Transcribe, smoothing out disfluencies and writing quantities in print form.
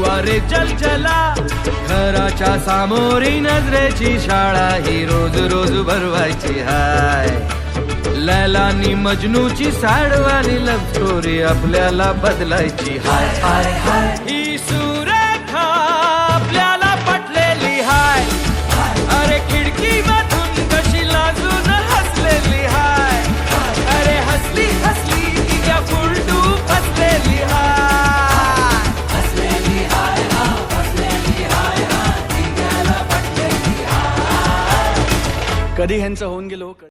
द्वारे चलचला, घराच्या सामोरी नजरेची शाळा ही रोज रोज भरवायची हाय. लैलानी मजनूची सॅडवाली लव्ह स्टोरी आपल्याला बदलायची हाय हाय हाय. ही सुरेखा आपल्याला पटलेली हाय. अरे खिडकी मधून कशी लाजून हसलेली हाय. अरे हसली हसली की क्या फुलटू फसलेली हाय. हसलेली हाय हा, हसलेली हाय हा, ती त्याला पटलेली हाय. कधी ह्यांचं होऊन गेलो.